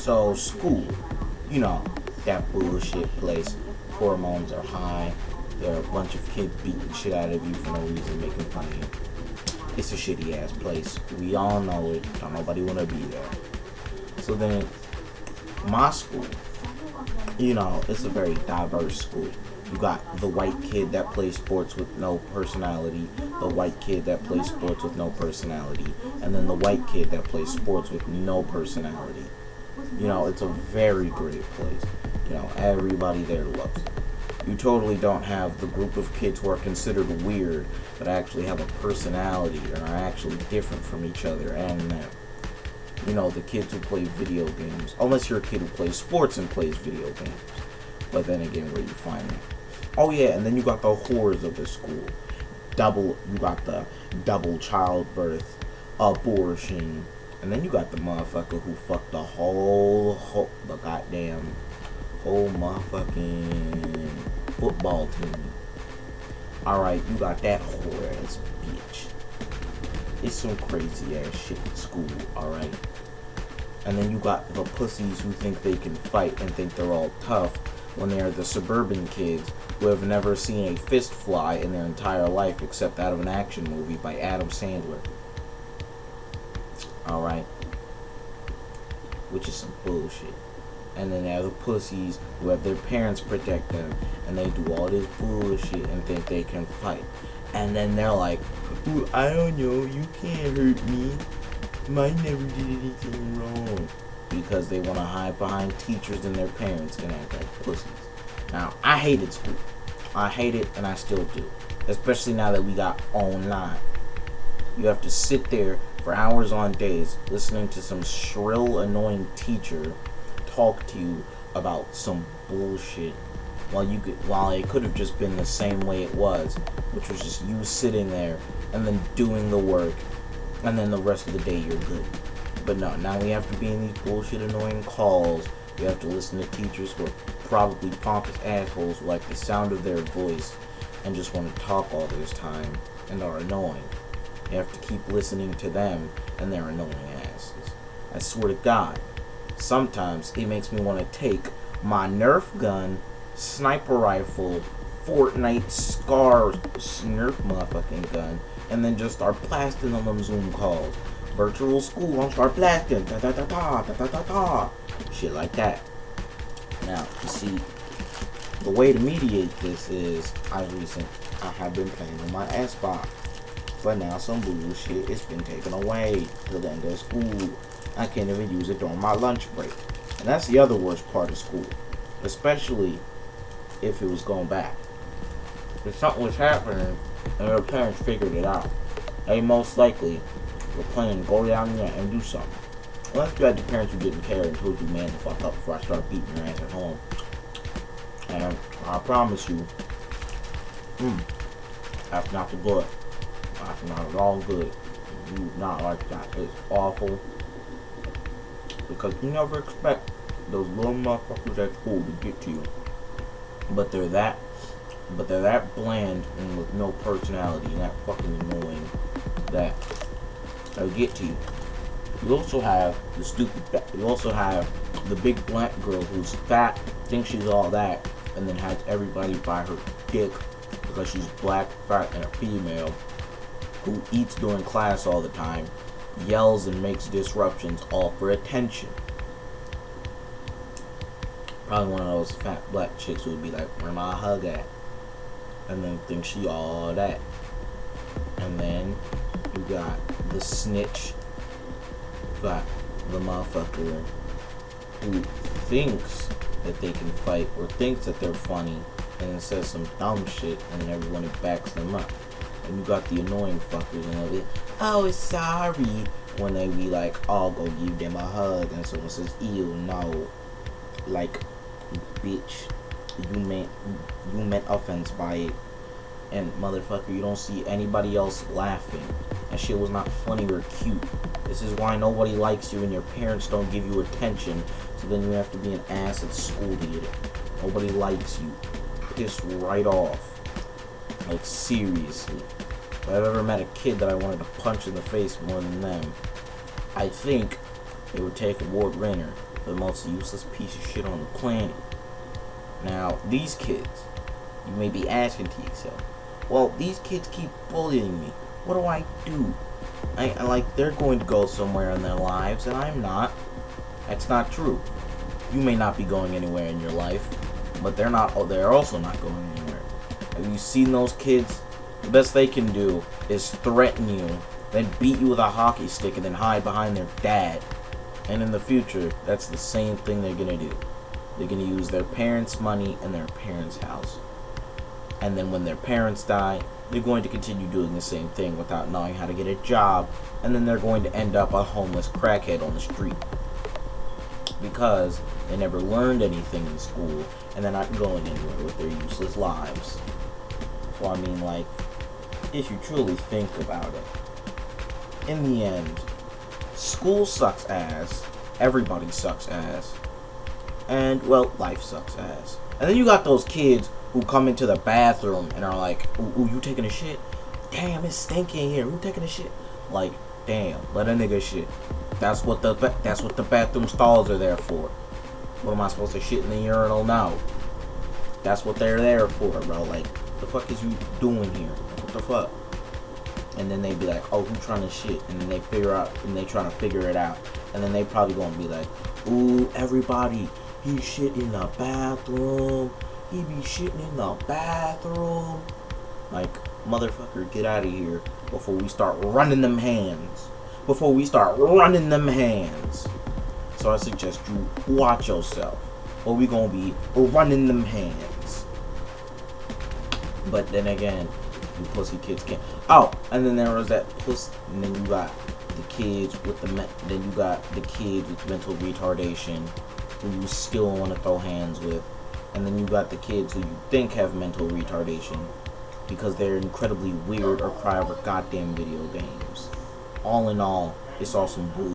So school, you know, that bullshit place. Hormones are high. There are a bunch of kids beating shit out of you for no reason, making fun of you. It's a shitty ass place. We all know it. Don't nobody wanna be there. So then, my school, you know, it's a very diverse school. You got the white kid that plays sports with no personality, the white kid that plays sports with no personality, and then the white kid that plays sports with no personality. You know, it's a very great place. You know, everybody there loves it. You totally don't have the group of kids who are considered weird but actually have a personality and are actually different from each other and them. You know, the kids who play video games, unless you're a kid who plays sports and plays video games. But then again, where you find them. Oh yeah, and then you got the horrors of the school. You got the double childbirth, abortion, and then you got the motherfucker who fucked the the goddamn whole motherfucking football team. Alright, you got that whore ass bitch. It's some crazy ass shit in school, alright? And then you got the pussies who think they can fight and think they're all tough when they're the suburban kids who have never seen a fist fly in their entire life except out of an action movie by Adam Sandler. Alright? Which is some bullshit. And then there are the pussies who have their parents protect them and they do all this bullshit and think they can fight. And then they're like, ooh, I don't know, you can't hurt me. Mine never did anything wrong. Because they want to hide behind teachers and their parents and act like pussies. Now, I hated school. I hate it and I still do. Especially now that we got online. You have to sit there for hours on days listening to some shrill, annoying teacher talk to you about some bullshit while it could have just been the same way it was, which was just you sitting there and then doing the work and then the rest of the day you're good. But no, now we have to be in these bullshit annoying calls. We have to listen to teachers who are probably pompous assholes who like the sound of their voice and just want to talk all this time and are annoying. You have to keep listening to them and their annoying asses. I swear to God, sometimes it makes me want to take my Nerf gun, sniper rifle, Fortnite Scar Nerf motherfucking gun, and then just start blasting on them Zoom calls. Virtual school, I'm start blasting, da da da da da da da da, shit like that. Now, you see, the way to mediate this is I have been playing on my Xbox, but now some bullshit has been taken away till the end of school. I can't even use it during my lunch break. And that's the other worst part of school. Especially if it was going back. If something was happening and their parents figured it out, they most likely were planning to go down there and do something. Unless you had the parents who didn't care and told you, man, the fuck up before I start beating your ass at home. And I promise you, that's not the good. That's not at all good. You not like that. It's awful. Because you never expect those little motherfuckers at school to get to you. But they're that bland and with no personality and that fucking annoying that they'll get to you. You also have the big black girl who's fat, thinks she's all that, and then has everybody by her dick because she's black, fat, and a female, who eats during class all the time, yells and makes disruptions all for attention. Probably one of those fat black chicks who would be like, where my hug at? And then think she all that. And then you got the snitch. You got the motherfucker who thinks that they can fight or thinks that they're funny and then says some dumb shit and then everyone backs them up. And you got the annoying fuckers and they'll be, oh, sorry, when they be like, oh, go give them a hug, and someone says, ew, no, like, bitch, you meant offense by it, and motherfucker, you don't see anybody else laughing. That shit was not funny or cute. This is why nobody likes you and your parents don't give you attention, so then you have to be an ass at school to get it. Nobody likes you. Piss right off. Like, seriously. If I've ever met a kid that I wanted to punch in the face more than them, I think They would take award winner for the most useless piece of shit on the planet. Now, these kids, you may be asking to yourself, well, these kids keep bullying me. What do I do? I like, they're going to go somewhere in their lives, and I'm not. That's not true. You may not be going anywhere in your life, but they're also not going anywhere. Have you seen those kids? The best they can do is threaten you, then beat you with a hockey stick, and then hide behind their dad. And in the future, that's the same thing they're gonna do. They're gonna use their parents' money and their parents' house. And then when their parents die, they're going to continue doing the same thing without knowing how to get a job, and then they're going to end up a homeless crackhead on the street. Because they never learned anything in school, and they're not going anywhere with their useless lives. So I mean, like, if you truly think about it, in the end, school sucks ass, everybody sucks ass, and, well, life sucks ass. And then you got those kids who come into the bathroom and are like, ooh, you taking a shit? Damn, it's stinky in here. Who taking a shit? Like, damn, let a nigga shit. That's what the bathroom stalls are there for. What am I supposed to shit in the urinal now? That's what they're there for, bro. Like, the fuck is you doing here? What the fuck? And then they be like, oh, who trying to shit? And then they trying to figure it out. And then they probably gonna be like, ooh, everybody, he shit in the bathroom. He be shitting in the bathroom. Like, motherfucker, get out of here before we start running them hands. So I suggest you watch yourself, or we gonna be running them hands. But then again, you pussy kids can't. Oh, and then there was that pussy. And then you got the kids with mental retardation, who you still want to throw hands with. And then you got the kids who you think have mental retardation because they're incredibly weird or cry over goddamn video games. All in all, it's all some bull.